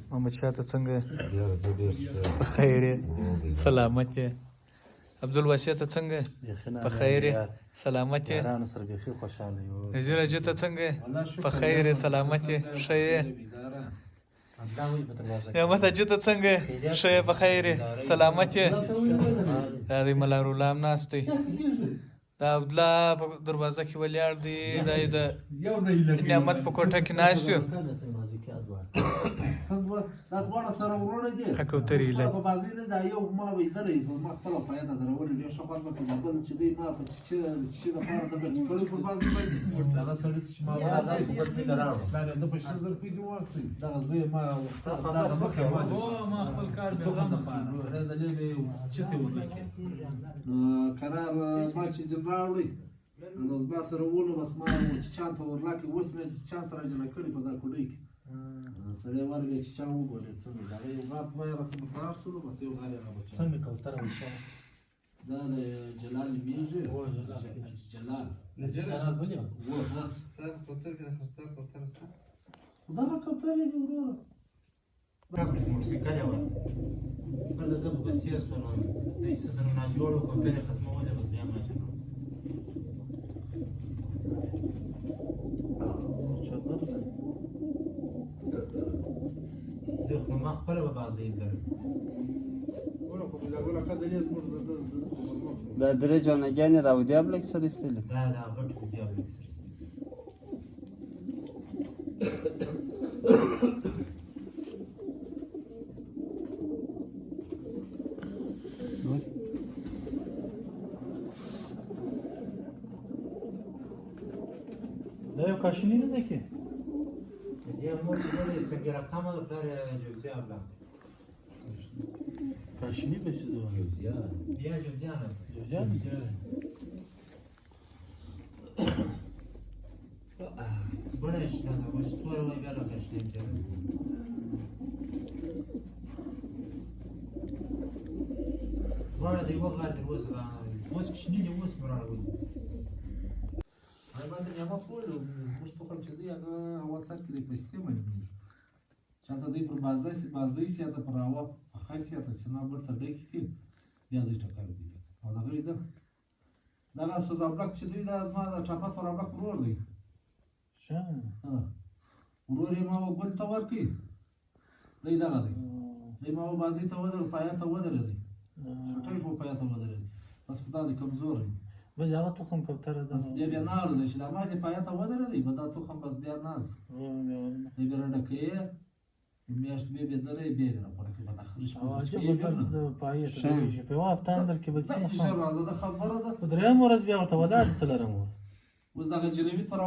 محمد شاه ته څنګه په خیر یې سلامت یې عبدالواسع ته څنګه په خیر یې سلامت یې نذیر حاجي ته څنګه په خیر یې سلامت یې ښه یې نعمت حاجي ته څنګه ښه یې په خیر یې سلامت یې دا دی ملا غلام ناست دی دا عبدالله په دروازه کې ولاړ دی دا یې د نعمت په کوټه کې ناست یو دا دواړه سره ورونه دي کوترې له په بازي نه دا یو ما ویدلې ما خپل پیدا درولې ډېر ښه خبر په بل چې دی ما په چې د پاره د بچ کړي په بازي باندې دا سړی چې ما دا څه په دراو دا د په شزر په جوړسي دا زوی ما دا مخه ما ما خپل کار به غم نه پاره دا لې چې ته ورکې قرار ما چې راوړي نو زما سره ونه بس ما چې چانته ورلاکې اوس مې چان سره جلا کړي په دا کوډۍ کې سړی ورغی چې چا وګورې څنګه دا یو غاپ وای رسم فرار شولو بس یو غاړې راوچا څنګه کوتره وشو دا د جلال میږي جلال بلیو و ها ستاسو کوتر کې د ستاسو کوتر ستاسو دا کوتره دی ورور راپټ موټرسایکل یو پر د زب بسیا سره د څه سره نه جوړو کوتره ختموله بس بیا ما چلو دخل ما خپل به بازی درم دا درې جوانګانې د اودیا بلک سره ایستلې دا غټ دی او سره دا یو کاشنی نه دی کې دی مو چې د څنګه رقم در جوزیا بلا کاشنی به څه ځو جوزیا بیا جوزیا بڑا شنه دا مش تور وای بیا راکښته دي ورته دی وګړه دروازه دا اوس کښنی دی اوس مرانه باندې نعمت ټول مشتو کوم چې دی هغه هوا سر کې د پسته باندې چاته دی پر بازي سیاته پر هوا خاصیت سنا برته ډک کې بیا د ټکر دی او دا غوړي دا سوزا بلک چې دی دا ما د ټاپا تور بلک ورور دی شه ورور یې ما وګل ته ورکی دی دا غدي دی ما بازي ته ودر پایا ته ودر دی ټټای په پایا ته ودر دی بس په دا کمزور دی بس هغه تخم کوتره ده بیا نه ارزه چې دا ما چې پایا ته ودر دی په دا تخم بس بیا نه ارزه دی ګرنه کې میاشت بیا درې بیا نه پاره کې په اخر شپه د پایې ته په وخت تاندر کې به څه خبره ده په دریم ورځ بیا ورته ولاړ څلرم اوس دا جنوبي تر